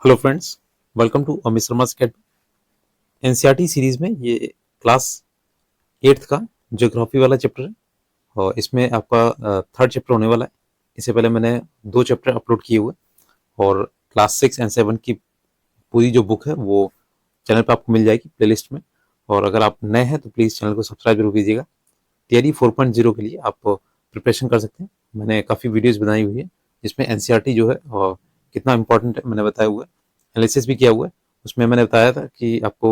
Hello friends, welcome to Amit Sharma academy. NCERT series में ये class 8th का ज्योग्राफी वाला चैप्टर है और इसमें आपका थर्ड चैप्टर होने वाला है। इससे पहले मैंने 2 चैप्टर अपलोड किए हुए और क्लास 6 एंड 7 की पूरी जो बुक है वो चैनल पे आपको मिल जाएगी प्लेलिस्ट में। और अगर आप नए हैं तो प्लीज़ चैनल को सब्सक्राइब जरूर कीजिएगा। टीआरई 4.0 के लिए आप प्रिपरेशन कर सकते हैं। मैंने काफ़ी वीडियोज़ बनाई हुई है जिसमें एनसीईआरटी जो है कितना इंपॉर्टेंट है मैंने बताया हुआ है, एनालिसिस भी किया हुआ है। उसमें मैंने बताया था कि आपको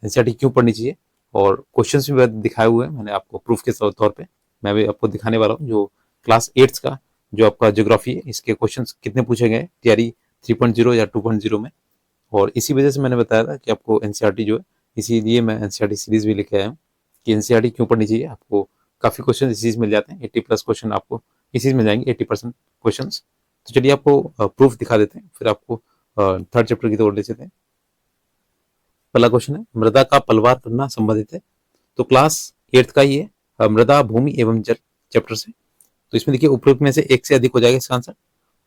एनसीईआरटी क्यों पढ़नी चाहिए और क्वेश्चंस भी दिखाए हुए हैं मैंने आपको प्रूफ के तौर पे। मैं भी आपको दिखाने वाला हूँ जो क्लास 8th का जो आपका ज्योग्राफी है इसके क्वेश्चंस कितने पूछे गए टीआरई 3.0 या 2.0 में। और इसी वजह से मैंने बताया था कि आपको एनसीईआरटी जो है, इसीलिए मैं एनसीईआरटी सीरीज भी लेके आया हूँ कि एनसीईआरटी क्यों पढ़नी चाहिए। आपको काफ़ी क्वेश्चन इसी चीज मिल जाते हैं, 80+ क्वेश्चन आपको इसी चीज मिल जाएंगे, 80% क्वेश्चन। तो चलिए आपको प्रूफ दिखा देते हैं, फिर आपको थर्ड चैप्टर की ओर ले चलते हैं। पहला क्वेश्चन है, मृदा का पलवार करना संबंधित है। तो क्लास 8th का ही है, मृदा भूमि एवं जल चैप्टर से। तो इसमें देखिए उपरोक्त में से एक से अधिक हो जाएगा इसका आंसर।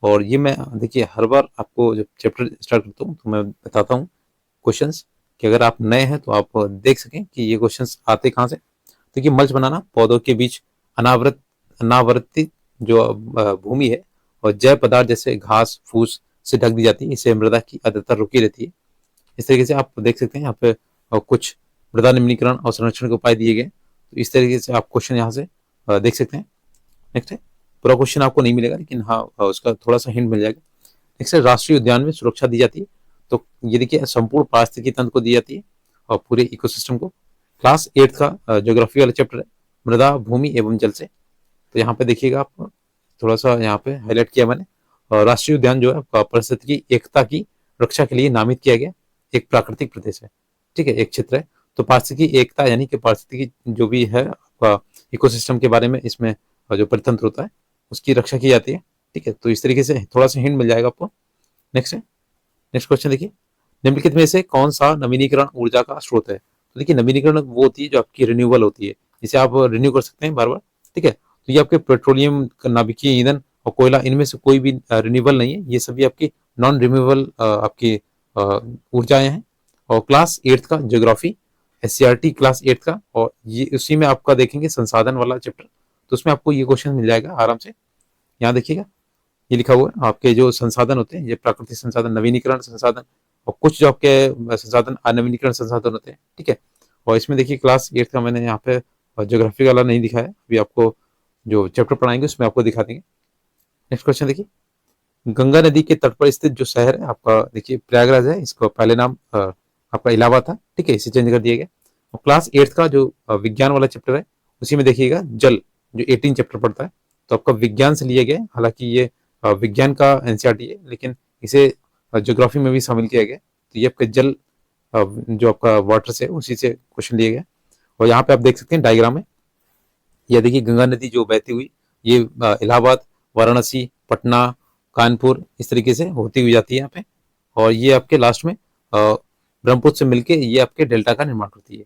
और ये मैं देखिए हर बार आपको जब चैप्टर स्टार्ट करता हूँ तो मैं बताता हूँ क्वेश्चंस, कि अगर आप नए हैं तो आप देख सकें कि ये क्वेश्चंस आते कहाँ से। देखिए मल्च बनाना, पौधों के बीच अनावृत अनावर्तित जो भूमि है और जैव पदार्थ जैसे घास फूस से ढक दी जाती है, इससे मृदा की आर्द्रता रुकी रहती है। इस तरीके से आप देख सकते हैं यहाँ पे कुछ मृदा निम्नीकरण और संरक्षण के उपाय दिए गए। तो इस तरीके से आप क्वेश्चन यहाँ से देख सकते हैं। नेक्स्ट है, पूरा क्वेश्चन आपको नहीं मिलेगा लेकिन हाँ उसका थोड़ा सा हिंट मिल जाएगा। नेक्स्ट है, राष्ट्रीय उद्यान में सुरक्षा दी जाती है। तो ये देखिए संपूर्ण पारिस्थितिकी तंत्र को दी जाती है और पूरे इकोसिस्टम को। क्लास 8th का ज्योग्राफी वाला चैप्टर है, मृदा भूमि एवं जल से। तो यहाँ पे देखिएगा आप, थोड़ा सा यहाँ पे हाईलाइट किया मैंने। और राष्ट्रीय उद्यान जो है आपका पारिस्थितिकी एकता की रक्षा के लिए नामित किया गया एक प्राकृतिक प्रदेश है, ठीक है, एक क्षेत्र है। तो पारिस्थितिकी एकता यानी कि पारिस्थितिकी जो भी है आपका इकोसिस्टम के बारे में इसमें जो परितंत्र होता है उसकी रक्षा की जाती है, ठीक है। तो इस तरीके से थोड़ा सा हिंट मिल जाएगा आपको। नेक्स्ट है, नेक्स्ट क्वेश्चन देखिए, निम्नलिखित में से कौन सा नवीनीकरण ऊर्जा का स्रोत है। तो देखिए नवीनीकरण वो होती है जो आपकी रिन्यूएबल होती है, जिसे आप रिन्यू कर सकते हैं बार बार, ठीक है। तो ये आपके पेट्रोलियम, नाभिकीय ईंधन और कोयला, इनमें से कोई भी रिन्यूएबल नहीं है, ये सभी आपकी नॉन रिन्यूएबल आपकी ऊर्जाएं हैं। और क्लास 8th का ज्योग्राफी, एससीईआरटी क्लास 8th का, और ये उसी में आपका देखेंगे संसाधन वाला चैप्टर। तो उसमें आपको ये क्वेश्चन मिल जाएगा आराम से। यहाँ देखिएगा ये लिखा हुआ है, आपके जो संसाधन होते हैं ये प्राकृतिक संसाधन, नवीनीकरण संसाधन और कुछ जो आपके संसाधन अनवीनीकरण संसाधन होते हैं, ठीक है। और इसमें देखिए क्लास 8th का मैंने यहाँ पे ज्योग्राफी वाला नहीं दिखाया, अभी आपको जो चैप्टर पढ़ाएंगे उसमें आपको दिखा देंगे। नेक्स्ट क्वेश्चन देखिए, गंगा नदी के तट पर स्थित जो शहर है आपका, देखिए प्रयागराज है, इसको पहले नाम आपका इलाहाबाद था, ठीक है, इसे चेंज कर दिया गया। और क्लास 8th का जो विज्ञान वाला चैप्टर है उसी में देखिएगा जल, जो 18 चैप्टर पड़ता है, तो आपका विज्ञान से लिया गया है। हालांकि ये विज्ञान का एनसीईआरटी है लेकिन इसे ज्योग्राफी में भी शामिल किया गया। तो ये आपका जल जो आपका वाटर से उसी से क्वेश्चन लिया गया। और यहाँ पे आप देख सकते हैं डायग्राम में, ये देखिए गंगा नदी जो बहती हुई ये इलाहाबाद, वाराणसी, पटना, कानपुर इस तरीके से होती हुई जाती है यहाँ पे। और ये आपके लास्ट में ब्रह्मपुत्र से मिलके ये आपके डेल्टा का निर्माण करती है।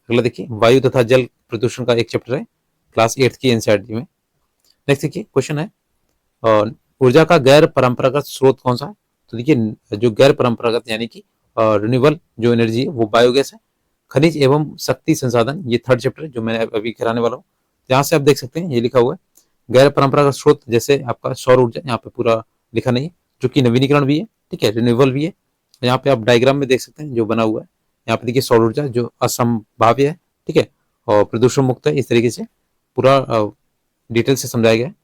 अगला देखिए, वायु तथा जल प्रदूषण का एक चैप्टर है क्लास 8th की एनसीईआरटी में। नेक्स्ट देखिए क्वेश्चन है, ऊर्जा का गैर परंपरागत स्रोत कौन सा है। तो देखिए जो गैर परंपरागत यानी कि रिन्यूएबल जो एनर्जी है वो बायोगैस है। खनिज एवं शक्ति संसाधन, ये थर्ड चैप्टर है जो मैंने अभी कराने वाला हूँ। यहाँ से आप देख सकते हैं ये लिखा हुआ है, गैर परंपरागत स्रोत जैसे आपका सौर ऊर्जा, यहाँ पे पूरा लिखा नहीं है, जो कि नवीनीकरण भी है, ठीक है, रिन्यूएबल भी है। यहाँ पे आप डायग्राम में देख सकते हैं जो बना हुआ है, यहाँ पे देखिए सौर ऊर्जा जो असंभाव्य है, ठीक है, और प्रदूषण मुक्त है। इस तरीके से पूरा डिटेल से समझाया गया है।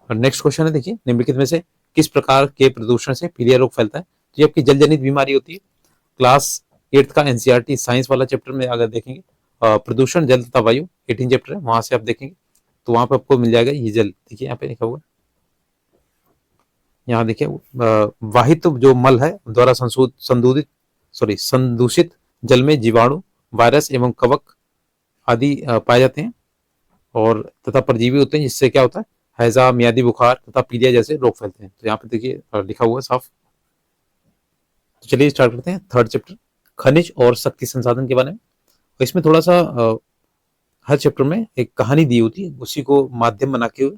और नेक्स्ट क्वेश्चन है देखिए, निम्नलिखित में से किस प्रकार के प्रदूषण से पीलिया रोग फैलता है। तो ये आपकी जल जनित बीमारी होती है। क्लास 8th का एनसीईआरटी साइंस वाला चैप्टर में अगर देखेंगे प्रदूषण जल तथा वायु 18 चैप्टर है, वहां से आप देखेंगे तो वहां पे आपको मिल जाएगा ये जल। देखिए यहाँ पे लिखा हुआ है, यहाँ देखिए वाहित जो मल है द्वारा संदूषित संदूषित जल में जीवाणु, वायरस एवं कवक आदि पाए जाते हैं और तथा परजीवी होते हैं, जिससे क्या होता है, हैजा, मियादी बुखार तथा पीलिया जैसे रोग फैलते हैं। तो यहाँ पे देखिए लिखा हुआ है साफ। तो चलिए स्टार्ट करते हैं थर्ड चैप्टर, खनिज और शक्ति संसाधन के बारे में। तो इसमें थोड़ा सा हर चैप्टर में एक कहानी दी होती है, उसी को माध्यम बना के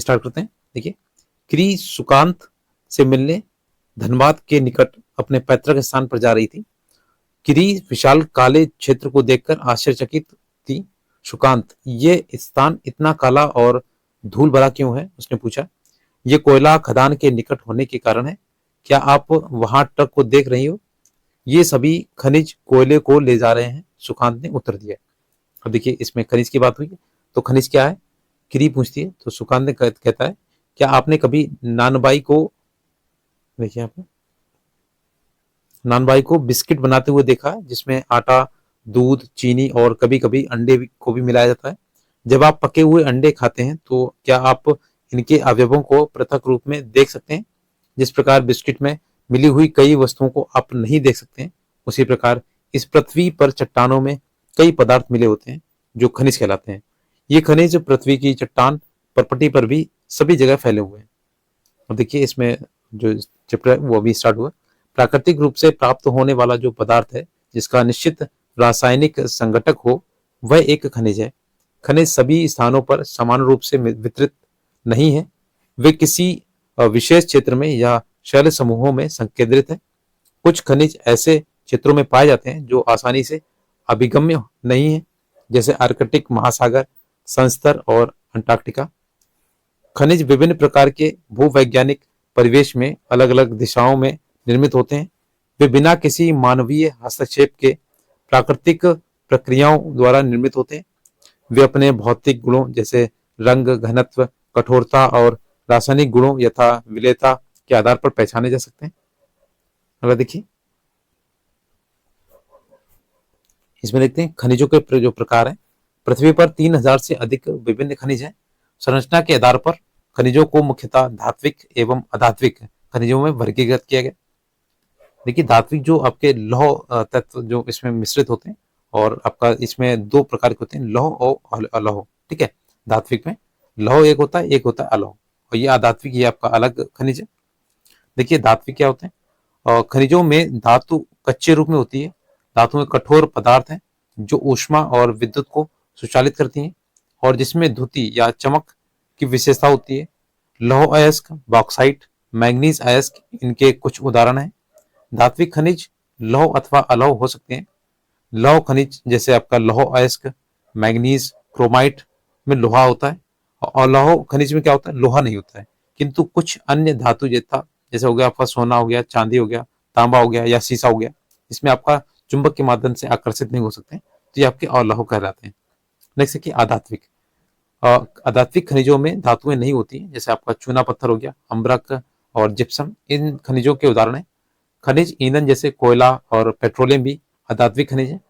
स्टार्ट करते हैं। देखिए, क्री सुकांत से मिलने धनबाद के निकट अपने पैतृक स्थान पर जा रही थी। किरी विशाल काले क्षेत्र को देखकर आश्चर्यचकित थी। सुकांत, ये स्थान इतना काला और धूल भरा क्यों है? उसने पूछा। ये कोयला खदान के निकट होने के कारण है। क्या आप वहां ट्रक को देख रही हो? ये सभी खनिज कोयले को ले जा रहे हैं, सुकांत ने उत्तर दिया। अब देखिए, इसमें खनिज की बात हुई है, तो खनिज क्या है? किरी पूछती है, तो सुकांत ने कहता है, क्या आपने कभी नानबाई को, देखिए आपने नानबाई को बिस्किट बनाते हुए देखा है, जिसमें आटा, दूध, चीनी और कभी कभी अंडे को भी मिलाया जाता है। जब आप पके हुए अंडे खाते हैं तो क्या आप इनके अवयवों को पृथक रूप में देख सकते हैं? जिस प्रकार बिस्किट में मिली हुई कई वस्तुओं को आप नहीं देख सकते हैं, उसी प्रकार इस पृथ्वी पर चट्टानों में कई पदार्थ मिले होते हैं जो खनिज कहलाते हैं। ये खनिज पृथ्वी की चट्टान परपटी पर भी सभी जगह फैले हुए हैं। और देखिए, इसमें जो चैप्टर है वो अभी स्टार्ट हुआ। प्राकृतिक रूप से प्राप्त होने वाला जो पदार्थ है, जिसका निश्चित रासायनिक संघटक हो, वह एक खनिज है। खनिज सभी स्थानों पर समान रूप से वितरित नहीं है। वे किसी विशेष क्षेत्र में या शैल समूहों में संकेंद्रित है। कुछ खनिज ऐसे क्षेत्रों में पाए जाते हैं जो आसानी से अभिगम्य नहीं है, जैसे आर्कटिक महासागर, संस्तर और अंटार्कटिका। खनिज विभिन्न प्रकार के भूवैज्ञानिक परिवेश में अलग अलग दिशाओं में निर्मित होते हैं। वे बिना किसी मानवीय हस्तक्षेप के प्राकृतिक प्रक्रियाओं द्वारा निर्मित होते हैं। वे अपने भौतिक गुणों जैसे रंग, घनत्व, कठोरता और रासायनिक गुणों यथा विलेयता के आधार पर पहचाने जा सकते हैं। अगर देखिए, इसमें देखते हैं खनिजों के जो प्रकार हैं। पृथ्वी पर 3000 से अधिक विभिन्न खनिज हैं। संरचना के आधार पर खनिजों को मुख्यतः धात्विक एवं अधात्विक खनिजों में वर्गीकृत किया गया। देखिए, धात्विक जो आपके लौह तत्व जो इसमें मिश्रित होते हैं, और आपका इसमें दो प्रकार के होते हैं, लौह और अलौह। ठीक है, धात्विक में लौह एक होता है अलौह, और ये अधात्विक, ये आपका अलग खनिज है। देखिए, धात्विक क्या होते हैं? और खनिजों में धातु कच्चे रूप में होती है। धातु में कठोर पदार्थ हैं जो ऊष्मा और विद्युत को सुचालित करती हैं और जिसमें द्युति या चमक की विशेषता होती है। लौह अयस्क, बॉक्साइट, मैंगनीज अयस्क इनके कुछ उदाहरण हैं। धात्विक खनिज लौह अथवा अलौह हो सकते हैं। लौह खनिज जैसे आपका लौह अयस्क, मैंगनीज, क्रोमाइट में लोहा होता है, और लौह खनिज में क्या होता है? लोहा नहीं होता है। किंतु कुछ अन्य धातु जैसे हो गया आपका सोना हो गया, चांदी हो गया, तांबा हो गया या शीशा हो गया, इसमें आपका चुंबक के माध्यम से आकर्षित नहीं हो सकते, तो ये आपके अलोह कहलाते हैं। नेक्स्ट है कि अधात्विक। अधात्विक खनिजों में धातुएं नहीं होती, जैसे आपका चूना पत्थर हो गया, अम्बरक और जिप्सम इन खनिजों के उदाहरण है। खनिज ईंधन जैसे कोयला और पेट्रोलियम भी अधात्विक खनिज है।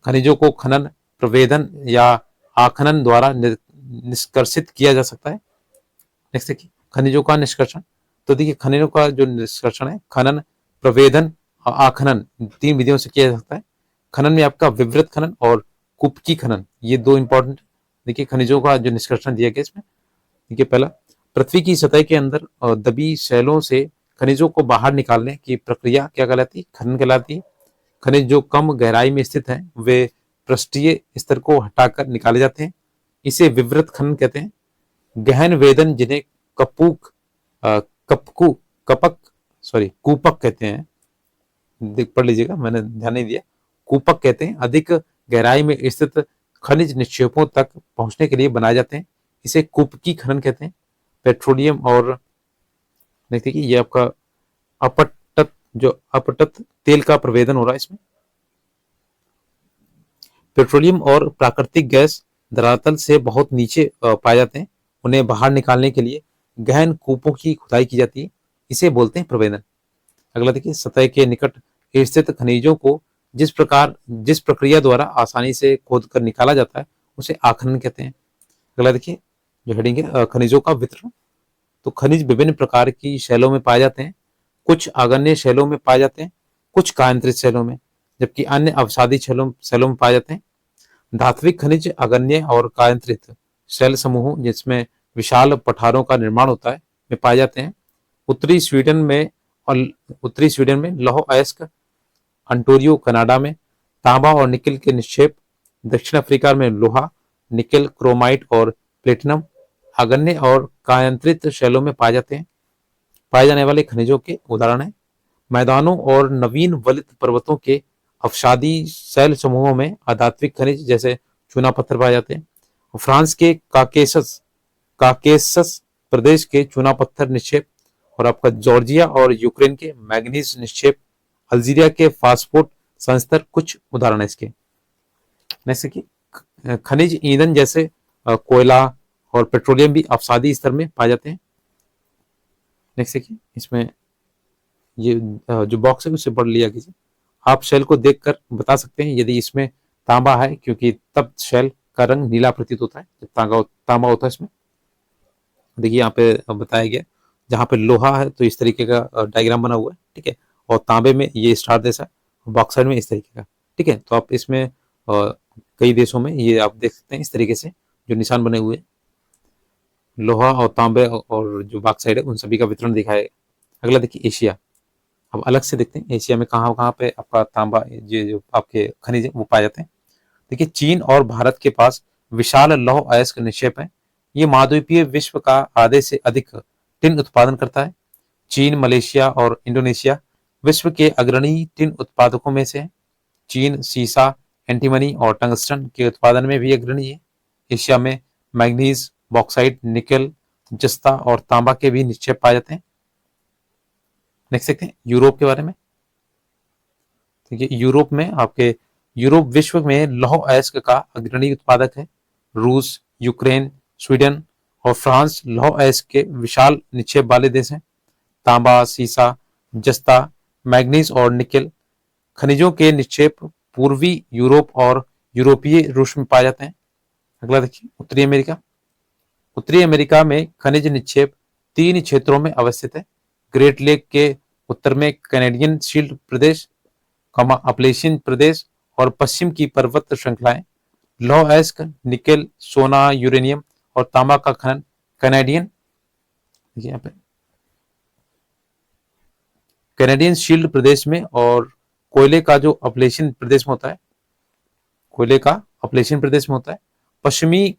खनिजों को खनन, प्रवेदन या आखनन द्वारा निष्कर्षित किया जा सकता है। नेक्स्ट देखिए, खनिजों का निष्कर्षण। तो देखिए, खनिजों का जो निष्कर्षण है, खनन, प्रवेदन और आखनन, 3 विधियों से किया जा सकता है। खनन में आपका विवृत खनन और कुपकी खनन, ये 2 इंपॉर्टेंट। देखिए, खनिजों का जो निष्कर्षण दिया गया इसमें, देखिए, पहला, पृथ्वी की सतह के अंदर दबी शैलों से खनिजों को बाहर निकालने की प्रक्रिया क्या कहलाती है? खनन कहलाती है। खनिज जो कम गहराई में स्थित हैं, वे पृष्ठीय स्तर को हटाकर निकाले जाते हैं, इसे विवृत खनन कहते हैं। गहन वेदन, जिन्हें कपूक कपकू कपक कूपक कहते हैं, पढ़ लीजिएगा, मैंने ध्यान नहीं दिया, कूपक कहते हैं, अधिक गहराई में स्थित खनिज निक्षेपों तक पहुंचने के लिए बनाए जाते हैं, इसे कूपकी खनन कहते हैं। पेट्रोलियम और देखिए कि ये आपका अपटत तेल का प्रवेदन हो रहा है इसमें। पेट्रोलियम और प्राकृतिक गैस धरातल से बहुत नीचे पाए जाते हैं, उन्हें बाहर निकालने के लिए गहन कूपों की खुदाई की जाती है, इसे बोलते हैं प्रवेदन। अगला देखिए, सतह के निकट स्थित खनिजों को जिस प्रक्रिया द्वारा आसानी से खोद कर निकाला जाता है, उसे आखनन कहते हैं। अगला देखिए, जो हेडिंग है, खनिजों का वितरण। तो खनिज विभिन्न प्रकार की शैलों में पाए जाते हैं। कुछ आग्नेय शैलों में पाए जाते हैं, कुछ कायांतरित शैलों में, जबकि अन्य अवसादी शैलों में पाए जाते हैं। धात्विक खनिज आग्नेय और कायांतरित शैल समूह जिसमें विशाल पठारों का निर्माण होता है में पाए जाते हैं। उत्तरी स्वीडन में लौह अयस्क, अंटोरियो कनाडा में तांबा और निकल के निक्षेप, दक्षिण अफ्रीका में लोहा, निकल, क्रोमाइट और प्लेटिनम आग्नेय और कायांतरित शैलों में पाए जाते हैं। पाए जाने वाले खनिजों के उदाहरण हैं। मैदानों और नवीन वलित पर्वतों के अवसादी शैल समूहों में अधात्विक खनिज जैसे चूना पत्थर पाए जाते हैं। फ्रांस के काकेसस प्रदेश के चूना पत्थर निक्षेप, और आपका जॉर्जिया और यूक्रेन के मैग्नीज निक्षेप, अल्जीरिया के फास्फोट संस्तर कुछ उदाहरण है इसके। जैसे कि खनिज ईंधन जैसे कोयला और पेट्रोलियम भी अवसादी स्तर में पाए जाते हैं। नेक्स्ट देखिए, इसमें ये जो बॉक्स है उसे पढ़ लिया कीजिए। आप शेल को देखकर बता सकते हैं यदि इसमें तांबा है, क्योंकि तब शेल का रंग नीला प्रतीत होता है जब तांबा होता है इसमें। देखिए यहाँ पे बताया गया, जहाँ पे लोहा है तो इस तरीके का डायग्राम बना हुआ है, ठीक है, और तांबे में ये स्टार जैसा, बॉक्साइड में इस तरीके का, ठीक है। तो आप इसमें कई देशों में ये आप देख सकते हैं इस तरीके से जो निशान बने हुए हैं, लोहा और तांबे और जो बॉक्साइड है उन सभी का वितरण दिखाया है। अगला देखिए एशिया। अब अलग से देखते हैं एशिया में कहाँ कहाँ पे आपका तांबा ये जो आपके खनिज है वो पाए जाते हैं। देखिए चीन और भारत के पास विशाल लौह अयस्क निक्षेप है। ये महाद्वीपीय विश्व का आधे से अधिक टिन उत्पादन करता है। चीन, मलेशिया और इंडोनेशिया विश्व के अग्रणी टिन उत्पादकों में से है। चीन सीसा, एंटीमनी और टंगस्टन के उत्पादन में भी अग्रणी है। एशिया में मैग्नीज, बॉक्साइट, निकल, जस्ता और तांबा के भी निक्षेप पाए जाते हैं। नेक्स्ट देखते हैं यूरोप के बारे में। देखिए यूरोप विश्व में लौह अयस्क का अग्रणी उत्पादक है। रूस, यूक्रेन, स्वीडन और फ्रांस लौह अयस्क के विशाल निक्षेप वाले देश हैं। तांबा, सीसा, जस्ता, मैग्नीज और निकेल खनिजों के निक्षेप पूर्वी यूरोप और यूरोपीय रूस में पाए जाते हैं। अगला देखिए उत्तरी अमेरिका। उत्तरी अमेरिका में खनिज निक्षेप 3 क्षेत्रों में अवस्थित है। ग्रेट लेक के उत्तर में कैनेडियन शील्ड प्रदेश, अपलेशियन प्रदेश और पश्चिम की पर्वत श्रृंखलाएं। लौह अयस्क, निकेल, सोना, यूरेनियम और तांबा का खनन कैनेडियन शील्ड प्रदेश में, और कोयले का जो अपलेशियन प्रदेश में होता है, पश्चिमी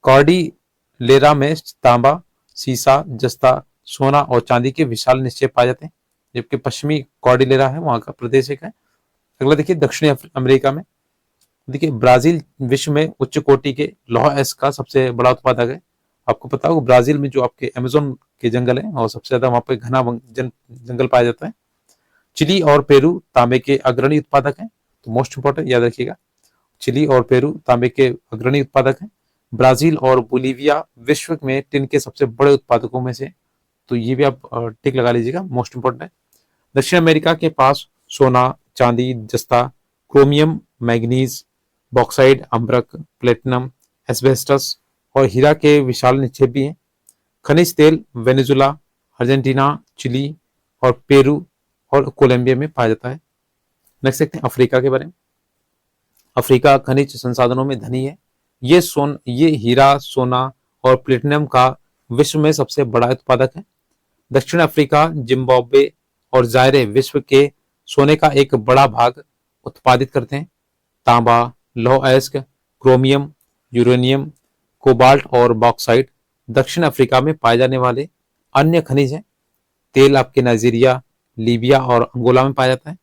कॉर्डिलेरा में तांबा, सीसा, जस्ता, सोना और चांदी के विशाल निक्षेप पाए जाते हैं, जबकि पश्चिमी कॉर्डिलेरा है वहां का प्रदेश एक है। अगला देखिए दक्षिणी अमेरिका में। देखिए ब्राजील विश्व में उच्च कोटि के लौह अयस्क का सबसे बड़ा उत्पादक है। आपको पता होगा ब्राजील में जो आपके अमेज़न के जंगल हैं और सबसे ज्यादा वहां पे घना जंगल पाया जाता है। चिली और पेरू तांबे के अग्रणी उत्पादक हैं, तो मोस्ट इंपोर्टेंट याद रखिएगा, चिली और पेरू तांबे के अग्रणी उत्पादक हैं। ब्राजील और बोलीविया विश्व में टिन के सबसे बड़े उत्पादकों में से, तो ये भी आप टिक लगा लीजिएगा, मोस्ट इंपोर्टेंट है। दक्षिण अमेरिका के पास सोना, चांदी, जस्ता, क्रोमियम, मैग्नीज, बॉक्साइड, अम्बरक, प्लेटिनम, एस्बेस्टस और हीरा के विशाल निक्षेप भी हैं। खनिज तेल वेनेजुला, अर्जेंटीना, चिली और पेरू और कोलंबिया में पाया जाता है। नेक्स्ट देखते हैं अफ्रीका के बारे में। अफ्रीका खनिज संसाधनों में धनी है। ये हीरा, सोना और प्लेटिनम का विश्व में सबसे बड़ा उत्पादक है। दक्षिण अफ्रीका, जिम्बाब्वे और जायरे विश्व के सोने का एक बड़ा भाग उत्पादित करते हैं। तांबा, लौह अयस्क, क्रोमियम, यूरेनियम, कोबाल्ट और बॉक्साइट दक्षिण अफ्रीका में पाए जाने वाले अन्य खनिज हैं। तेल आपके नाइजीरिया, लीबिया और अंगोला में पाया जाता है।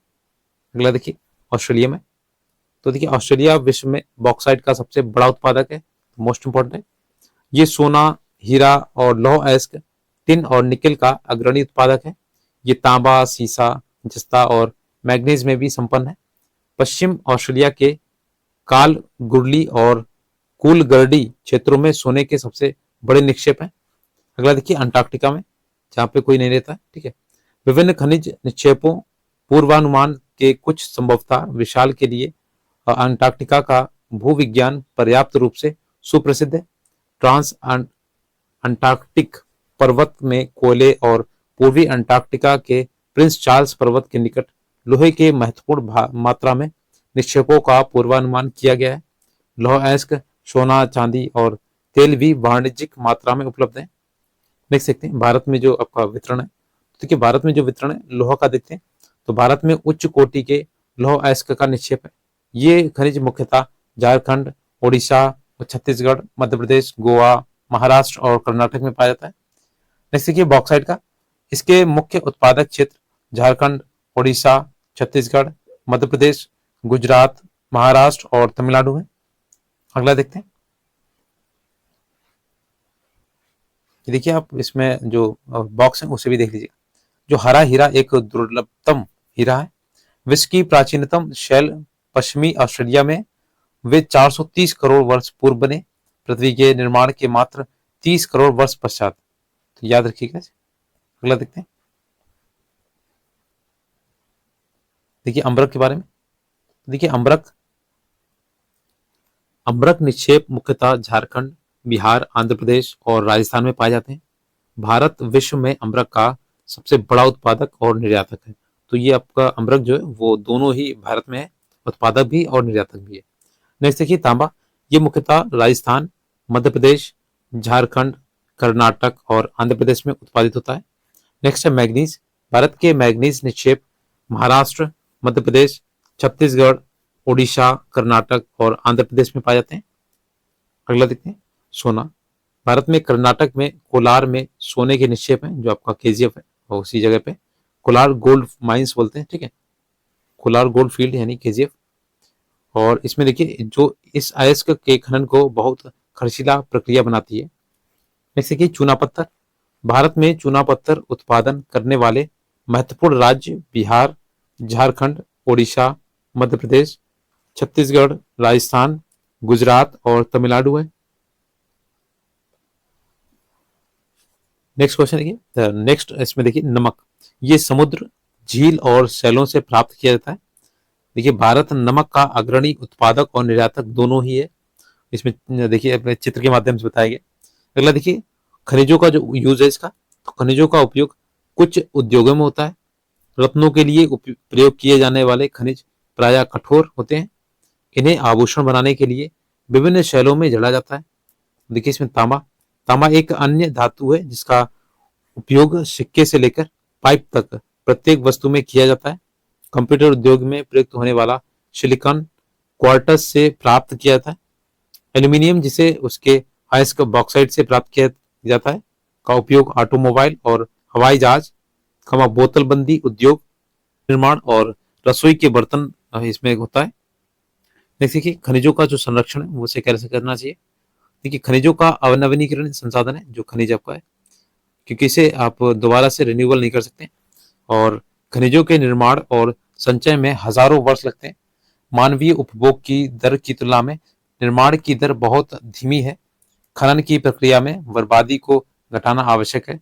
अगला देखिए ऑस्ट्रेलिया में। तो देखिए ऑस्ट्रेलिया विश्व में बॉक्साइट का सबसे बड़ा उत्पादक है, मोस्ट इंपोर्टेंट है। ये सोना, हीरा और लौह अयस्क, टिन और निकेल का अग्रणी उत्पादक है। ये तांबा, सीसा, जस्ता और मैग्नीज में भी संपन्न है। पश्चिम ऑस्ट्रेलिया के काल गुरली और कूलगर्डी क्षेत्रों में सोने के सबसे बड़े निक्षेप हैं। अगला देखिए अंटार्कटिका में, जहाँ पे कोई नहीं रहता है, ठीक है। विभिन्न खनिज निक्षेपों पूर्वानुमान के कुछ संभवतः विशाल के लिए अंटार्कटिका का भूविज्ञान पर्याप्त रूप से सुप्रसिद्ध है। ट्रांस अंटार्कटिक पर्वत में कोयले और पूर्वी अंटार्कटिका के प्रिंस चार्ल्स पर्वत के निकट लोहे के महत्वपूर्ण मात्रा में निक्षेपों का पूर्वानुमान किया गया है। लौह अयस्क, सोना, चांदी और तेल भी वाणिज्यिक मात्रा में उपलब्ध है। देख सकते हैं भारत में जो आपका वितरण है, देखिए भारत में जो वितरण है लोहा का देखते हैं, तो भारत में उच्च कोटि के लौह अयस्क का निक्षेप है। ये खनिज मुख्यतः झारखंड, ओडिशा और छत्तीसगढ़, मध्य प्रदेश, गोवा, महाराष्ट्र और कर्नाटक में पाया जाता है। नेक्स्ट देखिए बॉक्साइट का। इसके मुख्य उत्पादक क्षेत्र झारखंड, उड़ीसा, छत्तीसगढ़, मध्य प्रदेश, गुजरात, महाराष्ट्र और तमिलनाडु है। अगला देखते हैं। देखिए आप इसमें जो बॉक्स है उसे भी देख लीजिए। जो हरा हीरा एक दुर्लभतम हीरा है। विश्व की प्राचीनतम शैल पश्चिमी ऑस्ट्रेलिया में वे 430 करोड़ वर्ष पूर्व बने, पृथ्वी के निर्माण के मात्र 30 करोड़ वर्ष पश्चात। तो याद रखिएगा। अगला देखते हैं। देखिए अम्बरक के बारे में। देखिए अम्बरक निक्षेप मुख्यतः झारखंड, बिहार, आंध्र प्रदेश और राजस्थान में पाए जाते हैं। भारत विश्व में अम्बरक का सबसे बड़ा उत्पादक और निर्यातक है। तो ये आपका अम्बरक जो है वो दोनों ही भारत में है, उत्पादक भी और निर्यातक भी है। नेक्स्ट देखिए तांबा। ये मुख्यतः राजस्थान, मध्य प्रदेश, झारखंड, कर्नाटक और आंध्र प्रदेश में उत्पादित होता है। नेक्स्ट है मैग्नीज। भारत के मैग्नीज निक्षेप महाराष्ट्र, मध्य प्रदेश, छत्तीसगढ़, उड़ीसा, कर्नाटक और आंध्र प्रदेश में पाए जाते हैं। अगला देखते हैं सोना। भारत में कर्नाटक में कोलार में सोने के निक्षेप हैं, जो आपका केजीएफ है और उसी जगह पे कोलार गोल्ड माइंस बोलते हैं। ठीक है, कोलार गोल्ड फील्ड यानी केजीएफ। और इसमें देखिए जो इस अयस्क के खनन को बहुत खर्चीला प्रक्रिया बनाती है। जैसे कि चूना पत्थर। भारत में चूना पत्थर उत्पादन करने वाले महत्वपूर्ण राज्य बिहार, झारखंड, उड़ीसा, मध्य प्रदेश, छत्तीसगढ़, राजस्थान, गुजरात और तमिलनाडु है। नेक्स्ट क्वेश्चन देखिए। नेक्स्ट इसमें देखिए नमक। ये समुद्र, झील और सैलों से प्राप्त किया जाता है। देखिए भारत नमक का अग्रणी उत्पादक और निर्यातक दोनों ही है। इसमें देखिए अपने चित्र के माध्यम से बताया गया। अगला देखिए खनिजों का जो यूज है इसका। तो खनिजों का उपयोग कुछ उद्योगों में होता है। रत्नों के लिए प्रयोग किए जाने वाले खनिज प्रायः कठोर होते हैं। इन्हें आभूषण बनाने के लिए विभिन्न शैलों में जड़ा जाता है। देखिए इसमें तांबा। तांबा एक अन्य धातु है जिसका उपयोग सिक्के से लेकर पाइप तक प्रत्येक वस्तु में किया जाता है। कंप्यूटर उद्योग में प्रयुक्त होने वाला सिलिकॉन क्वार्टज से प्राप्त किया जाता है। एल्यूमिनियम जिसे उसके अयस्क बॉक्साइड से प्राप्त किया जाता है का उपयोग ऑटोमोबाइल और हवाई जहाज, बोतलबंदी उद्योग, निर्माण और रसोई के बर्तन इसमें होता है। देखिए खनिजों का जो संरक्षण है वो उसे कैसे करना चाहिए। देखिए खनिजों का अनवीनीकरण संसाधन है जो खनिज आपका है, क्योंकि इसे आप दोबारा से रिन्यूएबल नहीं कर सकते और खनिजों के निर्माण और संचय में हजारों वर्ष लगते हैं। मानवीय उपभोग की दर की तुलना में निर्माण की दर बहुत धीमी है। खनन की प्रक्रिया में बर्बादी को घटाना आवश्यक है।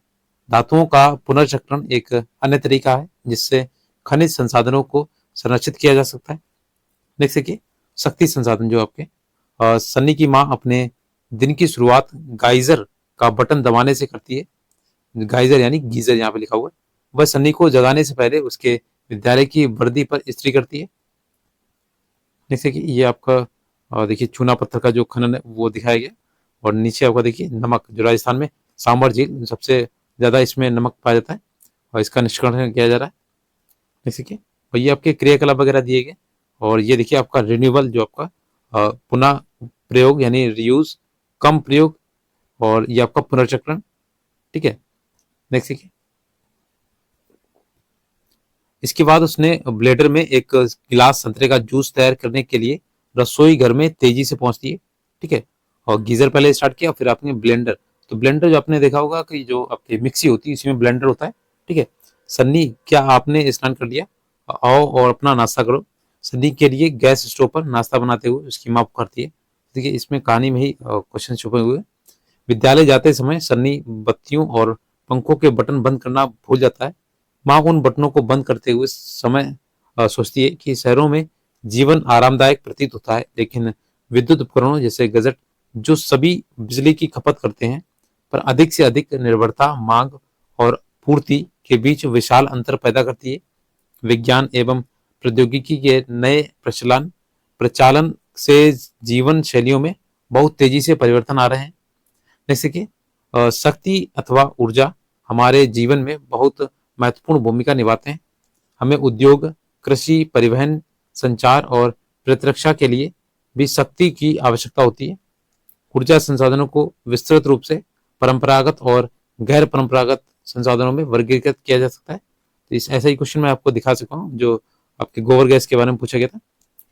धातुओं का पुनर्चक्रण एक अन्य तरीका है जिससे खनिज संसाधनों को संरक्षित किया जा सकता है। देख सकिए शक्ति संसाधन जो आपके सन्नी की माँ अपने दिन की शुरुआत गाइजर का बटन दबाने से करती है। गाइजर यानी गीजर यहाँ पे लिखा हुआ है। वह सन्नी को जगाने से पहले उसके विद्यालय की वर्दी पर इस्त्री करती है। जैसे कि ये आपका देखिए चूना पत्थर का जो खनन है वो दिखाया गया। और नीचे आपका देखिए नमक, जो राजस्थान में सांबर झील सबसे ज्यादा इसमें नमक पाया जाता है और इसका निष्कर्षण किया जा रहा है। जैसे कि और ये आपके क्रियाकलाप वगैरह दिए गए। और ये देखिए आपका रिन्यूएबल जो आपका पुनः प्रयोग यानी रियूज, कम प्रयोग और ये आपका पुनर्चक्रण। ठीक है, नेक्स्ट देखिए। इसके बाद उसने ब्लेडर में एक गिलास संतरे का जूस तैयार करने के लिए रसोई घर में तेजी से पहुंचती है। ठीक है, और गीजर पहले स्टार्ट किया फिर आपने ब्लेंडर। तो ब्लेंडर जो आपने देखा होगा कि जो आपकी मिक्सी होती है इसी में ब्लेंडर होता है। ठीक है, सन्नी क्या आपने स्नान कर लिया, आओ और अपना नाश्ता करो। सन्नी के लिए गैस स्टोव पर नाश्ता बनाते हुए उसकी माँ करती है। देखिए इसमें कहानी में ही क्वेश्चन छुपे हुए। विद्यालय जाते समय सन्नी बत्तियों और पंखों के बटन बंद करना भूल जाता है। माँ उन बटनों को बंद करते हुए समय सोचती है कि शहरों में जीवन आरामदायक प्रतीत होता है, लेकिन विद्युत उपकरणों जैसे गजट जो सभी बिजली की खपत करते हैं पर अधिक से अधिक निर्भरता मांग और पूर्ति के बीच विशाल अंतर पैदा करती है। विज्ञान एवं प्रौद्योगिकी के नए प्रचालन से जीवन शैलियों में बहुत तेजी से परिवर्तन आ रहे हैं। जैसे कि शक्ति अथवा ऊर्जा हमारे जीवन में बहुत महत्वपूर्ण भूमिका निभाते हैं। हमें उद्योग, कृषि, परिवहन, संचार और प्रतिरक्षा के लिए भी शक्ति की आवश्यकता होती है। ऊर्जा संसाधनों को विस्तृत रूप से परंपरागत और गैर परंपरागत संसाधनों में वर्गीकृत किया जा सकता है। तो इस ऐसा ही क्वेश्चन मैं आपको दिखा सकता हूँ जो आपके गोबर गैस के बारे में पूछा गया था।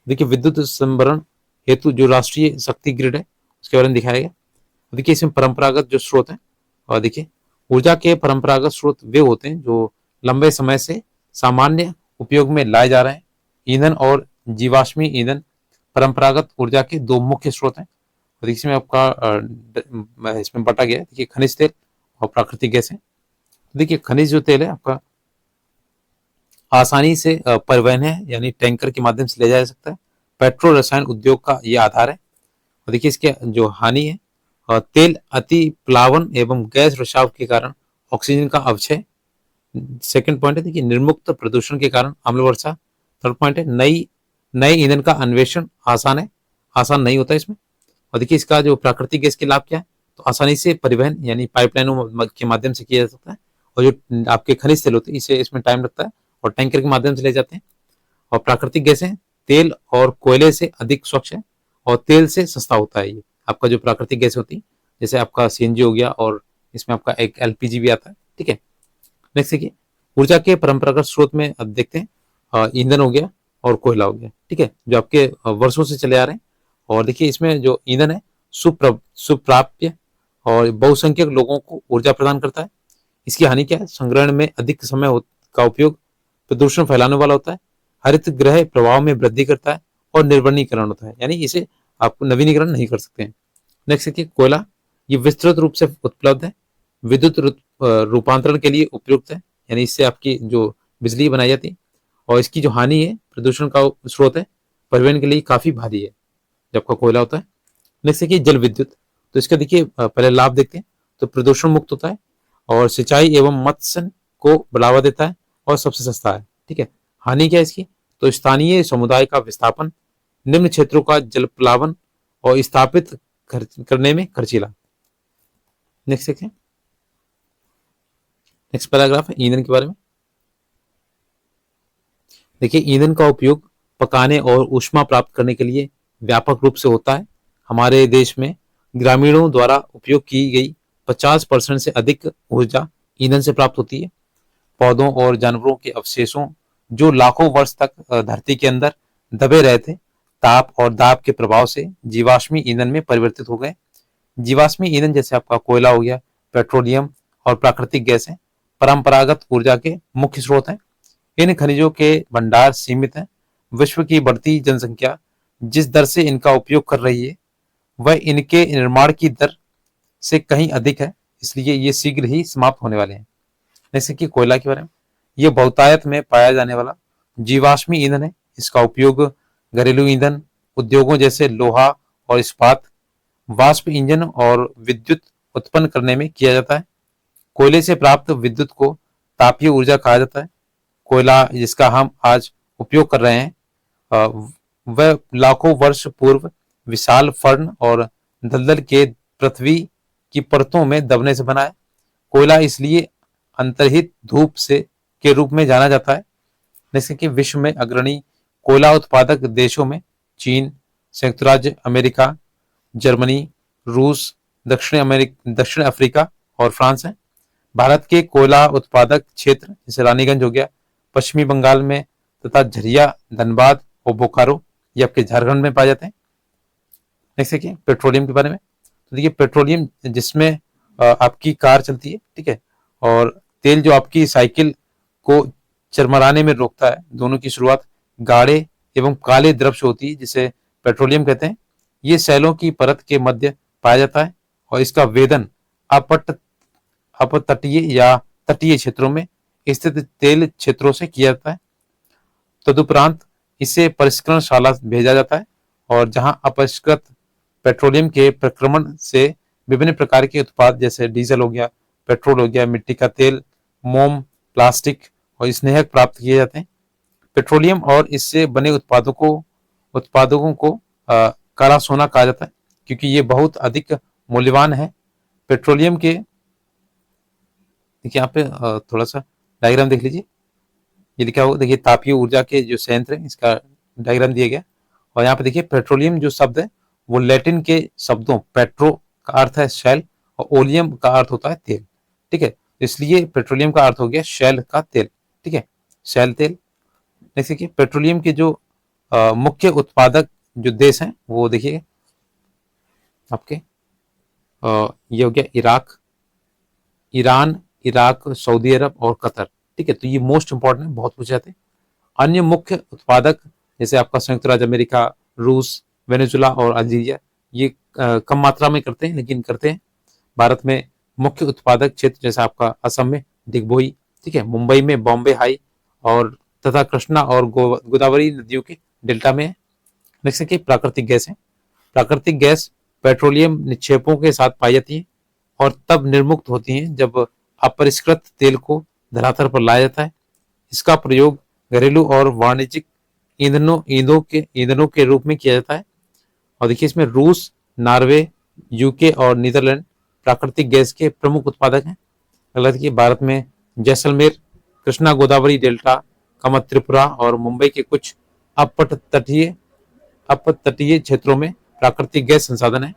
देखिए विद्युत संभरण हेतु जो राष्ट्रीय शक्ति ग्रिड है उसके बारे में दिखाया गया। देखिए इसमें परंपरागत जो स्रोत हैं, और देखिए ऊर्जा के परंपरागत स्रोत वे होते हैं जो लंबे समय से सामान्य उपयोग में लाए जा रहे हैं। ईंधन और जीवाश्मी ईंधन परंपरागत ऊर्जा के दो मुख्य स्रोत हैं। और इसमें आपका इसमें बटा गया है, देखिए खनिज तेल और प्राकृतिक गैस है। देखिए खनिज जो तेल है आपका आसानी से परिवहन है, यानी टैंकर के माध्यम से ले जाया जा सकता है। पेट्रो रसायन उद्योग का ये आधार है। और देखिए इसके जो हानि है, तेल अति प्लावन एवं गैस रिसाव के कारण ऑक्सीजन का अवक्षय। सेकंड पॉइंट है देखिए निर्मुक्त प्रदूषण के कारण अम्ल वर्षा। थर्ड पॉइंट है नए ईंधन का अन्वेषण आसान नहीं होता इसमें। और देखिए इसका जो प्राकृतिक गैस के लाभ क्या है, तो आसानी से परिवहन यानी पाइपलाइनों के माध्यम से किया जा सकता है। और जो आपके खनिज तेल होते हैं इसे इसमें टाइम लगता है और टैंकर के माध्यम से ले जाते हैं। और प्राकृतिक गैसें तेल और कोयले से अधिक स्वच्छ है और तेल से सस्ता होता है। ये आपका जो प्राकृतिक गैस होती है जैसे आपका सीएनजी हो गया, और इसमें आपका एक एलपीजी भी आता है। ठीक है, नेक्स्ट देखिए ऊर्जा के परंपरागत स्रोत में अब देखते हैं ईंधन हो गया और कोयला हो गया। ठीक है, जो आपके वर्षों से चले आ रहे हैं। और देखिए इसमें जो ईंधन है सुप्राप्य और बहुसंख्यक लोगों को ऊर्जा प्रदान करता है। इसकी हानि क्या है, संग्रहण में अधिक समय का उपयोग प्रदूषण फैलाने वाला होता है, हरित गृह प्रभाव में वृद्धि करता है और निर्वनीकरण होता है, यानी इसे आप नवीनीकरण नहीं कर सकते हैं। नेक्स्ट देखिए कोयला, ये विस्तृत रूप से उपलब्ध है, विद्युत रूपांतरण के लिए उपयुक्त है, यानी इससे आपकी जो बिजली बनाई जाती है। और इसकी जो हानि है, प्रदूषण का स्रोत है, परिवहन के लिए काफी भारी है जब का कोयला होता है। नेक्स्ट देखिए जल विद्युत, तो इसका देखिए पहले लाभ देखते हैं। तो प्रदूषण मुक्त होता है और सिंचाई एवं मत्स्य को बढ़ावा देता है और सबसे सस्ता है। ठीक है, हानि क्या है इसकी, तो स्थानीय समुदाय का विस्थापन, निम्न क्षेत्रों का जल प्लावन और स्थापित करने में खर्चीला। नेक्स्ट देखिए, नेक्स्ट पैराग्राफ है ईंधन के बारे में। देखिए ईंधन का उपयोग पकाने और ऊष्मा प्राप्त करने के लिए व्यापक रूप से होता है। हमारे देश में ग्रामीणों द्वारा उपयोग की गई 50% से अधिक ऊर्जा ईंधन से प्राप्त होती है। पौधों और जानवरों के अवशेषों जो लाखों वर्ष तक धरती के अंदर दबे रहे थे, ताप और दाब के प्रभाव से जीवाश्मी ईंधन में परिवर्तित हो गए। जीवाश्मी ईंधन जैसे आपका कोयला हो गया, पेट्रोलियम और प्राकृतिक गैस है, परंपरागत ऊर्जा के मुख्य स्रोत हैं। इन खनिजों के भंडार सीमित हैं। विश्व की बढ़ती जनसंख्या जिस दर से इनका उपयोग कर रही है वह इनके निर्माण की दर से कहीं अधिक है, इसलिए ये शीघ्र ही समाप्त होने वाले हैं। जैसे कि कोयला के बारे में, यह बहुतायत में पाया जाने वाला जीवाश्मी ईंधन है। इसका उपयोग घरेलू ईंधन उद्योगों जैसे लोहा और इस्पात, वाष्प इंजन और विद्युत उत्पन्न करने में किया जाता है। कोयले से प्राप्त विद्युत को तापीय ऊर्जा कहा जाता है। कोयला जिसका हम आज उपयोग कर रहे हैं वह लाखों वर्ष पूर्व विशाल फर्न और दलदल के पृथ्वी की परतों में दबने से बना है। कोयला इसलिए अंतर्हित धूप से के रूप में जाना जाता है। जैसे कि विश्व में अग्रणी कोयला उत्पादक देशों में चीन, संयुक्त राज्य अमेरिका, जर्मनी, रूस, दक्षिण अफ्रीका और फ्रांस है। भारत के कोयला उत्पादक क्षेत्र जैसे रानीगंज हो गया पश्चिमी बंगाल में, तथा झरिया, धनबाद और बोकारो ये आपके झारखंड में पाए जाते हैं। नेक्स्ट देखिए पेट्रोलियम के बारे में। तो देखिए पेट्रोलियम जिसमें आपकी कार चलती है, ठीक है, और तेल जो आपकी साइकिल को चरमराने में रोकता है। दोनों की शुरुआत गाढ़े एवं काले द्रव से होती है जिसे पेट्रोलियम कहते हैं। ये सैलों की परत के मध्य पाया जाता है और इसका वेदन अपतटीय या तटीय क्षेत्रों में स्थित तेल क्षेत्रों से किया जाता है। तदुपरांत इसे परिष्करणशाला भेजा जाता है और जहां अपरिष्कृत पेट्रोलियम के प्रक्रमण से विभिन्न प्रकार के उत्पाद जैसे डीजल हो गया, पेट्रोल हो गया, मिट्टी का तेल, मोम, प्लास्टिक और स्नेहक प्राप्त किए जाते हैं। पेट्रोलियम और इससे बने उत्पादकों को काला सोना कहा जाता है क्योंकि ये बहुत अधिक मूल्यवान है। पेट्रोलियम के देखिए यहाँ पे थोड़ा सा डायग्राम देख लीजिए। ये लिखा हुआ देखिए तापीय ऊर्जा के जो संयंत्र है इसका डायग्राम दिया गया। और यहाँ पे देखिए पेट्रोलियम जो शब्द है वो लैटिन के शब्दों पेट्रो का अर्थ है शैल और ओलियम का अर्थ होता है तेल। ठीक है, इसलिए पेट्रोलियम का अर्थ हो गया शैल का तेल, ठीक है, शैल तेल। नेक्स्ट देखिए पेट्रोलियम के जो मुख्य उत्पादक जो देश हैं वो देखिए आपके ये हो गया इराक, ईरान, इराक, सऊदी अरब और कतर, ठीक है। तो ये मोस्ट इंपॉर्टेंट है, बहुत पूछे जाते हैं। अन्य मुख्य उत्पादक जैसे आपका संयुक्त राज्य अमेरिका, रूस, वेनेजुला और अल्जीरिया, ये कम मात्रा में करते हैं लेकिन करते हैं। भारत में मुख्य उत्पादक क्षेत्र जैसे आपका असम में दिग्बोई, ठीक है, मुंबई में बॉम्बे हाई और तथा कृष्णा और गोदावरी नदियों के डेल्टा में है। नेक्स्ट है प्राकृतिक गैस है। प्राकृतिक गैस पेट्रोलियम निक्षेपों के साथ पाई जाती है और तब निर्मुक्त होती हैं जब अपरिष्कृत तेल को धरातल पर लाया जाता है। इसका प्रयोग घरेलू और वाणिज्यिक ईंधनों के रूप में किया जाता है। और देखिए इसमें रूस, नॉर्वे, यूके और नीदरलैंड प्राकृतिक गैस के प्रमुख उत्पादक हैं। अगला देखिए भारत में जैसलमेर, कृष्णा गोदावरी डेल्टा, कामत त्रिपुरा और मुंबई के कुछ अपतटीय क्षेत्रों में प्राकृतिक गैस संसाधन है।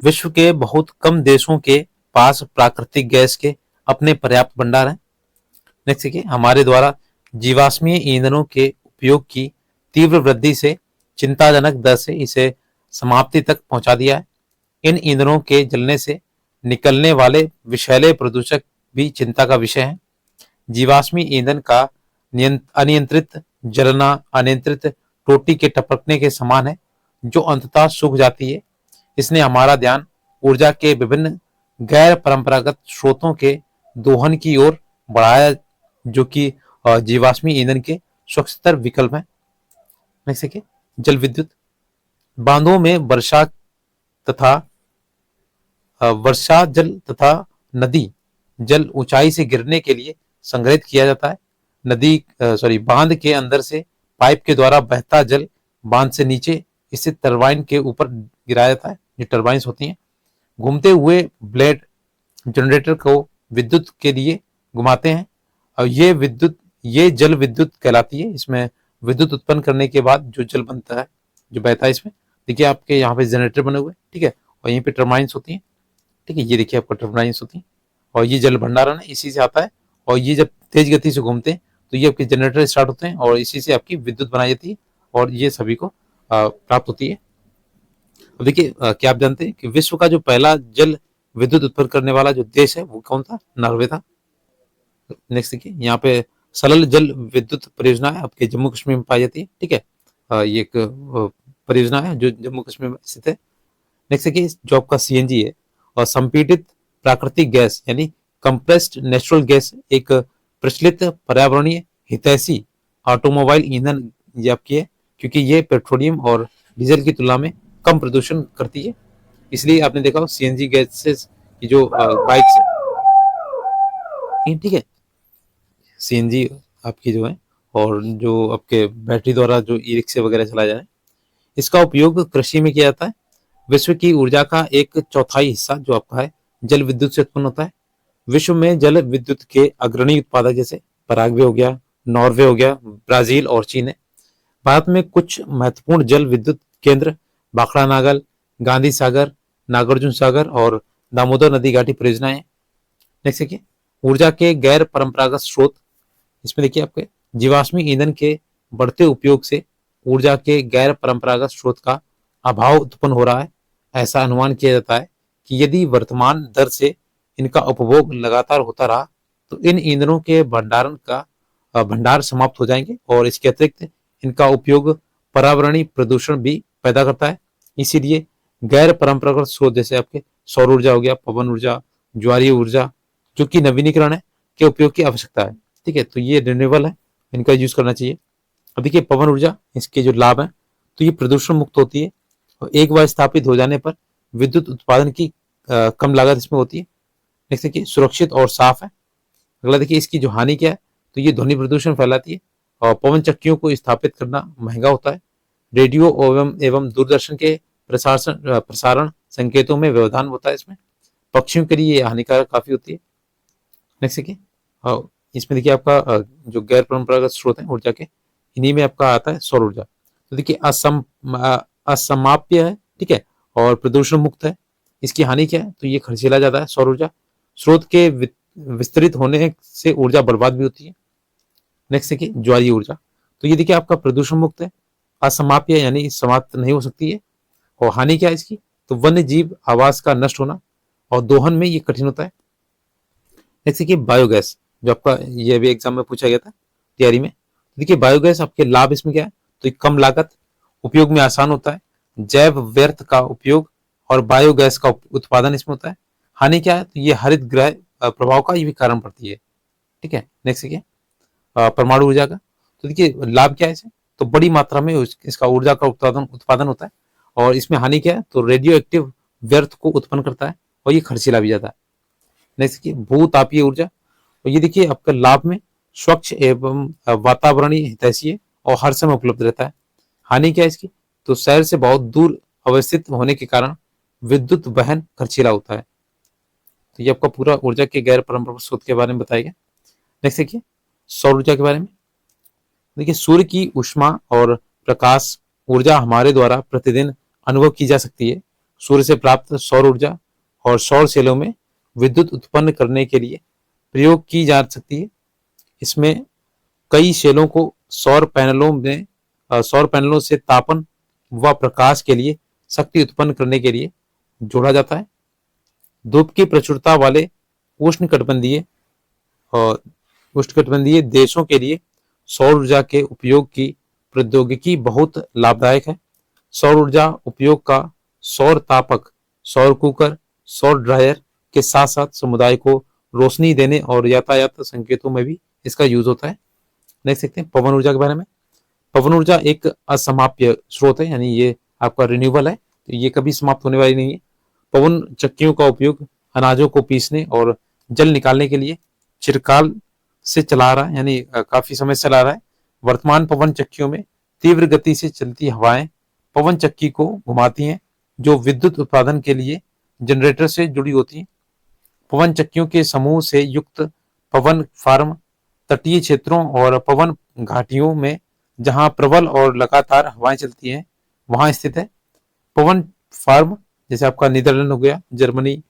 विश्व के बहुत कम देशों के पास प्राकृतिक गैस के अपने पर्याप्त भंडार हैं। नेक्स्ट देखिए हमारे द्वारा जीवाश्मीय ईंधनों के उपयोग की तीव्र वृद्धि से चिंताजनक दर से इसे समाप्ति तक पहुंचा दिया है। इन ईंधनों के जलने से निकलने वाले विषैले प्रदूषक भी चिंता का विषय है। जीवाश्मी ईंधन का अनियंत्रित जलना अनियंत्रित टोटी के टपकने के समान है जो अंततः सूख जाती है। इसने हमारा ध्यान ऊर्जा के विभिन्न गैर परंपरागत स्रोतों के दोहन की ओर बढ़ाया जो कि जीवाश्मी ईंधन के स्वच्छतर विकल्प है। नेक्स्ट देखिए जल विद्युत। बांधों में वर्षा जल तथा नदी जल ऊंचाई से गिरने के लिए संग्रहित किया जाता है। बांध के अंदर से पाइप के द्वारा बहता जल बांध से नीचे स्थित टरबाइन के ऊपर गिराया जाता है। जो टरबाइंस होती हैं घूमते हुए ब्लेड जनरेटर को विद्युत के लिए घुमाते हैं और ये जल विद्युत कहलाती है। इसमें विद्युत उत्पन्न करने के बाद जो जल बनता है जो बहता है इसमें देखिए आपके यहाँ पे जनरेटर बने हुए, ठीक है, और यहीं पे टर्बाइंस होती हैं, ठीक है, ये देखिए आपका टर्बाइंस होती हैं और ये जल भंडारण है इसी से आता है। और ये जब तेज गति से घूमते हैं तो ये आपके जनरेटर स्टार्ट होते हैं और इसी से आपकी विद्युत बनाई जाती है और ये सभी को प्राप्त होती है। अब देखिए क्या आप जानते हैं कि विश्व का जो पहला जल विद्युत उत्पन्न करने वाला जो देश है वो कौन था? नॉर्वे था। नेक्स्ट देखिए यहाँ पे सलल जल विद्युत परियोजना है आपके जम्मू कश्मीर में पाई जाती है, ठीक है, ये एक परियोजना है जो जम्मू कश्मीर में स्थित है। नेक्स्ट देखिए जो आपका सीएनजी है और संपीड़ित प्राकृतिक गैस यानी कंप्रेस्ड नेचुरल गैस एक प्रचलित पर्यावरणीय हितैषी ऑटोमोबाइल ईंधन ये आपकी है क्योंकि ये पेट्रोलियम और डीजल की तुलना में कम प्रदूषण करती है। इसलिए आपने देखा हो सीएनजी गैसेस की जो बाइक्स, ठीक है, सीएनजी आपकी जो है और जो आपके बैटरी द्वारा जो ई रिक्शे वगैरह चलाए जा रहे हैं इसका उपयोग कृषि में किया जाता है। विश्व की ऊर्जा का एक चौथाई हिस्सा जो आपका है जल विद्युत से उत्पन्न होता है। विश्व में जल विद्युत के अग्रणी उत्पादक जैसे पराग्वे हो गया, नॉर्वे हो गया, ब्राजील और चीन है। भारत में कुछ महत्वपूर्ण जल विद्युत केंद्र भाखड़ा नागल, गांधी सागर, नागार्जुन सागर और दामोदर नदी घाटी परियोजनाएं। नेक्स्ट देखिए ऊर्जा के गैर परंपरागत स्रोत। इसमें देखिए आपके जीवाश्मी ईंधन के बढ़ते उपयोग से ऊर्जा के गैर परंपरागत स्रोत का अभाव उत्पन्न हो रहा है। ऐसा अनुमान किया जाता है कि यदि वर्तमान दर से इनका उपभोग लगातार होता रहा तो इन ईंधनों के भंडार समाप्त हो जाएंगे और इसके अतिरिक्त इनका उपयोग पर्यावरणीय प्रदूषण भी पैदा करता है। इसीलिए गैर परंपरागत स्रोत जैसे आपके सौर ऊर्जा हो गया, पवन ऊर्जा, ज्वारीय ऊर्जा जो कि नवीनीकरण है के उपयोग की आवश्यकता है, ठीक है, तो ये रिन्यूएबल है, इनका यूज करना चाहिए। अब देखिए पवन ऊर्जा इसके जो लाभ है तो ये प्रदूषण मुक्त होती है और एक बार स्थापित हो जाने पर विद्युत उत्पादन की कम लागत इसमें होती है। नेक्स्ट देखिए सुरक्षित और साफ है। अगला देखिए इसकी जो हानि क्या है तो ये ध्वनि प्रदूषण फैलाती है और पवन चक्कियों को स्थापित करना महंगा होता है। रेडियो एवं दूरदर्शन के प्रसारण संकेतों में व्यवधान होता है। इसमें पक्षियों के लिए हानिकारक काफी होती है। नेक्स्ट देखिए इसमें देखिए आपका जो गैर परंपरागत स्रोत है ऊर्जा के इन्हीं में आपका आता है सौर ऊर्जा। तो देखिए असमाप्य है, ठीक है, और प्रदूषण मुक्त है। इसकी हानि क्या है, तो ये खर्चीला ज्यादा है। सौर ऊर्जा स्रोत के विस्तृत होने से ऊर्जा बर्बाद भी होती है। नेक्स्ट देखिए ज्वारीय ऊर्जा, तो ये देखिए आपका प्रदूषण मुक्त है, असमाप्य यानी समाप्त नहीं हो सकती है। और हानि क्या है इसकी, तो वन्य जीव आवास का नष्ट होना और दोहन में ये कठिन होता है। नेक्स्ट देखिए बायोगैस, जो आपका ये भी एग्जाम में पूछा गया था तैयारी में। देखिए बायोगैस आपके लाभ इसमें क्या है, तो कम लागत, उपयोग में आसान होता है, जैव व्यर्थ का उपयोग और बायोगैस का उत्पादन इसमें होता है। हानि क्या है, तो ये हरित गृह प्रभाव का ये भी कारण पड़ती है। ठीक है, नेक्स्ट देखिए परमाणु ऊर्जा का, तो देखिए लाभ क्या है इसे, तो बड़ी मात्रा में इसका ऊर्जा का उत्पादन होता है। और इसमें हानि क्या है, तो रेडियो एक्टिव व्यर्थ को उत्पन्न करता है और ये खर्चीला भी ज्यादा है। नेक्स्ट देखिए भूतापीय ऊर्जा, तो ये देखिए आपका लाभ में स्वच्छ एवं वातावरणीय हितैषी है और हर समय उपलब्ध रहता है। हानि क्या है इसकी, तो शहर से बहुत दूर अवस्थित होने के कारण विद्युत वहन खर्चीला होता है। तो ये आपका पूरा ऊर्जा के गैर परंपरागत स्रोत के बारे में बताया गया। नेक्स्ट देखिए सौर ऊर्जा के बारे में, देखिए सूर्य की ऊष्मा और प्रकाश ऊर्जा हमारे द्वारा प्रतिदिन अनुभव की जा सकती है। सूर्य से प्राप्त सौर ऊर्जा और सौर सेलों में विद्युत उत्पन्न करने के लिए प्रयोग की जा सकती है। इसमें कई सेलों को सौर पैनलों से तापन व प्रकाश के लिए शक्ति उत्पन्न करने के लिए जोड़ा जाता है। धूप की प्रचुरता वाले उष्णकटिबंधीय और उष्णकटिबंधीय देशों के लिए सौर ऊर्जा के उपयोग की प्रौद्योगिकी बहुत लाभदायक है। सौर ऊर्जा उपयोग का सौर तापक, सौर कुकर, सौर ड्रायर के साथ साथ समुदाय को रोशनी देने और यातायात संकेतों में भी इसका यूज होता है। देख सकते हैं पवन ऊर्जा के बारे में, पवन ऊर्जा एक असमाप्य स्रोत है, यानी ये आपका रिन्यूएबल है, तो ये कभी समाप्त होने वाली नहीं है। पवन चक्कियों का उपयोग अनाजों को पीसने और जल निकालने के लिए चिरकाल से चला रहा है, यानी काफी समय से चला रहा है। वर्तमान पवन चक्कियों में तीव्र गति से चलती हवाएं पवन चक्की को घुमाती हैं, जो विद्युत उत्पादन के लिए जनरेटर से जुड़ी होती हैं। पवन चक्कियों के समूह से युक्त पवन फार्म तटीय क्षेत्रों और पवन घाटियों में, जहां प्रबल और लगातार हवाएं चलती हैं, वहां स्थित है। पवन फार्म जैसे आपका नीदरलैंड हो गया, जर्मनी,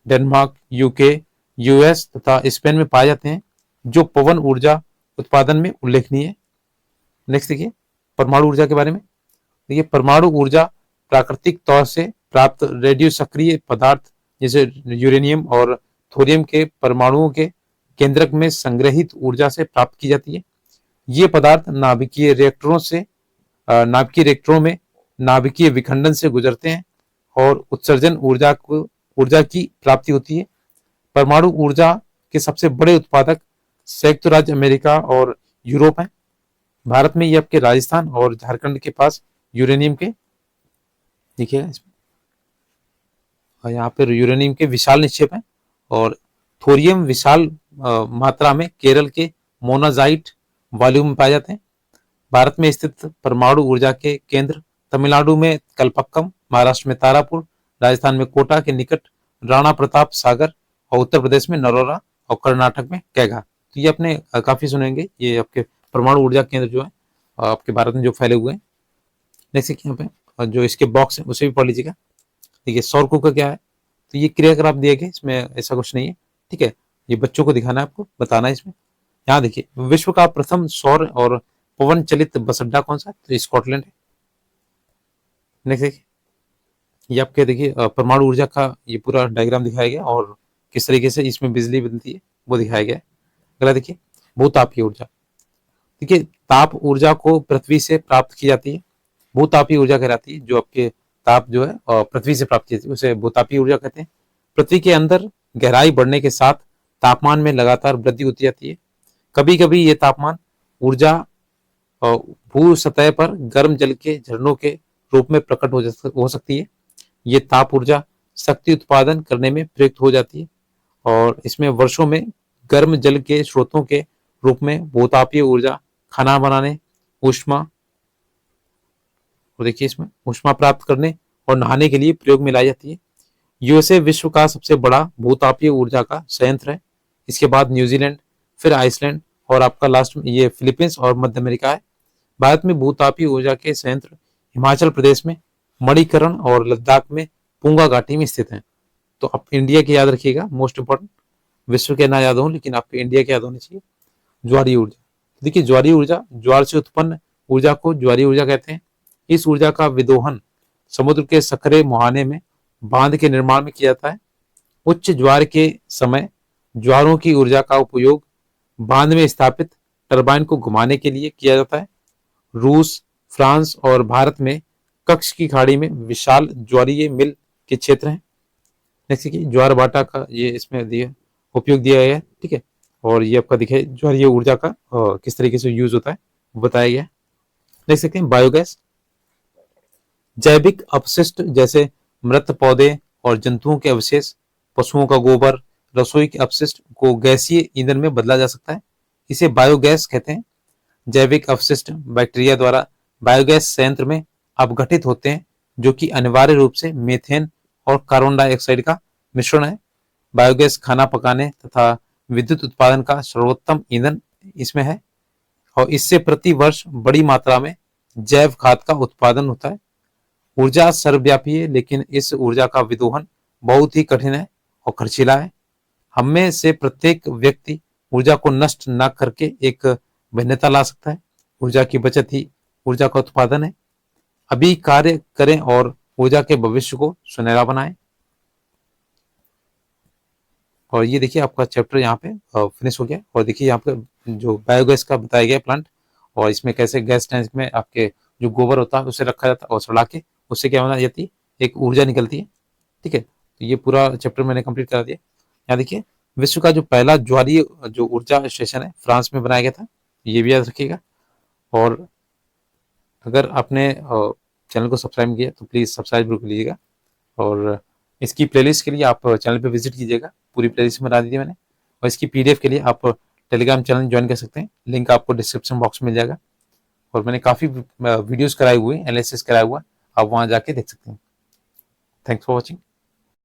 डेनमार्क, यूके, यूएस तथा स्पेन में पाए जाते हैं, जो पवन ऊर्जा उत्पादन में उल्लेखनीय है। नेक्स्ट देखिए परमाणु ऊर्जा के बारे में, देखिए परमाणु ऊर्जा प्राकृतिक तौर से प्राप्त रेडियो सक्रिय पदार्थ जैसे यूरेनियम और थोरियम के परमाणुओं के केंद्रक में संग्रहित ऊर्जा से प्राप्त की जाती है। ये पदार्थ नाभिकीय रिएक्टरों में नाभिकीय विखंडन से गुजरते हैं और उत्सर्जन ऊर्जा की प्राप्ति होती है। परमाणु ऊर्जा के सबसे बड़े उत्पादक संयुक्त राज्य अमेरिका और यूरोप हैं। भारत में ये आपके राजस्थान और झारखंड के पास यूरेनियम के देखिएगा इसमें, और यहाँ पे यूरेनियम के विशाल निक्षेप हैं और थोरियम विशाल मात्रा में केरल के मोनाजाइट वॉल्यूम में पाए जाते हैं। भारत में स्थित परमाणु ऊर्जा के केंद्र तमिलनाडु में कलपक्कम, महाराष्ट्र में तारापुर, राजस्थान में कोटा के निकट राणा प्रताप सागर और उत्तर प्रदेश में नरोरा और कर्नाटक में कैगा। तो ये अपने काफी सुनेंगे, ये आपके परमाणु ऊर्जा केंद्र जो है आपके भारत में जो फैले हुए हैं। नेक्स्ट यहाँ पे जो इसके बॉक्स है उसे भी पढ़ लीजिएगा। देखिए सौर कुकर क्या है, तो ये क्रियाकलाप दिए गए, इसमें ऐसा कुछ नहीं है। ठीक है, ये बच्चों को दिखाना है, आपको बताना है इसमें। यहाँ देखिए विश्व का प्रथम सौर और पवन चलित बस अड्डा कौन सा है, तो स्कॉटलैंड है। नेक्स्ट देखिए ये आपके देखिए परमाणु ऊर्जा का ये पूरा डायग्राम दिखाया गया और किस तरीके से इसमें बिजली बनती है वो दिखाया गया है। अगला देखिए भूतापीय ऊर्जा, देखिए ताप ऊर्जा को पृथ्वी से प्राप्त की जाती है, भूतापीय ऊर्जा कहलाती है। जो आपके ताप जो है पृथ्वी से प्राप्त की जाती है उसे भूतापीय ऊर्जा कहते हैं। पृथ्वी के अंदर गहराई बढ़ने के साथ तापमान में लगातार वृद्धि होती जाती है। कभी कभी ये तापमान ऊर्जा भू सतह पर गर्म जल के झरनों के रूप में प्रकट हो सकती है। ये ताप ऊर्जा शक्ति उत्पादन करने में प्रयुक्त हो जाती है और इसमें वर्षों में गर्म जल के स्रोतों के रूप में भूतापीय ऊर्जा खाना बनाने, ऊष्मा और देखिए इसमें ऊष्मा प्राप्त करने और नहाने के लिए प्रयोग में लाई जाती है। यूएसए विश्व का सबसे बड़ा भूतापीय ऊर्जा का संयंत्र है। इसके बाद न्यूजीलैंड, फिर आइसलैंड और आपका लास्ट में ये फिलीपींस और मध्य अमेरिका है। भारत में भूतापीय ऊर्जा के संयंत्र हिमाचल प्रदेश में मणिकरण और लद्दाख में पुंगा घाटी में स्थित हैं। तो आप इंडिया के याद रखिएगा, मोस्ट इंपॉर्टेंट। विश्व के ना याद हो, लेकिन आपके इंडिया के याद होने चाहिए। ज्वारीय ऊर्जा, देखिए ज्वारीय ऊर्जा, ज्वार से उत्पन्न ऊर्जा को ज्वारीय ऊर्जा कहते हैं। इस ऊर्जा का विदोहन समुद्र के सकरे मुहाने में बांध के निर्माण में किया जाता है। उच्च ज्वार के समय ज्वारों की ऊर्जा का उपयोग बांध में स्थापित टरबाइन को घुमाने के लिए किया जाता है। रूस, फ्रांस और भारत में कच्छ की खाड़ी में विशाल ज्वारीय मिल के क्षेत्र हैं। जैसे कि ज्वार भाटा का ये इसमें दिया उपयोग दिया गया है, ठीक है। और ये आपका दिखे ज्वारीय ऊर्जा का किस तरीके से यूज होता है वो बताया गया है। देख सकते हैं बायोगैस, जैविक अपशिष्ट जैसे मृत पौधे और जंतुओं के अवशेष, पशुओं का गोबर, रसोई के अपशिष्ट को गैसीय ईंधन में बदला जा सकता है। इसे बायोगैस कहते हैं। जैविक अपशिष्ट बैक्टीरिया द्वारा बायोगैस संयंत्र में अपघटित होते हैं, जो कि अनिवार्य रूप से मीथेन और कार्बन डाइऑक्साइड का मिश्रण है। बायोगैस खाना पकाने तथा विद्युत उत्पादन का सर्वोत्तम ईंधन इसमें है, और इससे प्रति वर्ष बड़ी मात्रा में जैव खाद का उत्पादन होता है। ऊर्जा सर्वव्यापी है, लेकिन इस ऊर्जा का विदोहन बहुत ही कठिन है और खर्चीला है। हम में से प्रत्येक व्यक्ति ऊर्जा को नष्ट न करके एक भिन्नता ला सकता है। ऊर्जा की बचत ही ऊर्जा का उत्पादन है। अभी कार्य करें और ऊर्जा के भविष्य को सुनहरा बनाएं। और ये देखिए आपका चैप्टर यहाँ पे फिनिश हो गया। और देखिए यहाँ पे जो बायोगैस का बताया गया प्लांट, और इसमें कैसे गैस टैंक में आपके जो गोबर होता है उसे रखा जाता है और सड़ा के उससे क्या बना जाती है, एक ऊर्जा निकलती है, ठीक है। तो ये पूरा चैप्टर मैंने कंप्लीट करा दिया। यहाँ देखिए विश्व का जो पहला ज्वारीय जो ऊर्जा स्टेशन है फ्रांस में बनाया गया था, ये भी याद रखिएगा। और अगर आपने चैनल को सब्सक्राइब किया तो प्लीज़ सब्सक्राइब जरूर कीजिएगा। और इसकी प्लेलिस्ट के लिए आप चैनल पे विजिट कीजिएगा, पूरी प्लेलिस्ट बना दी थी मैंने। और इसकी पीडीएफ के लिए आप टेलीग्राम चैनल ज्वाइन कर सकते हैं, लिंक आपको डिस्क्रिप्शन बॉक्स में मिल जाएगा। और मैंने काफ़ी वीडियोस कराए हुए, एनालिसिस कराया हुआ, आप वहाँ जाके देख सकते हैं। Thanks for watching.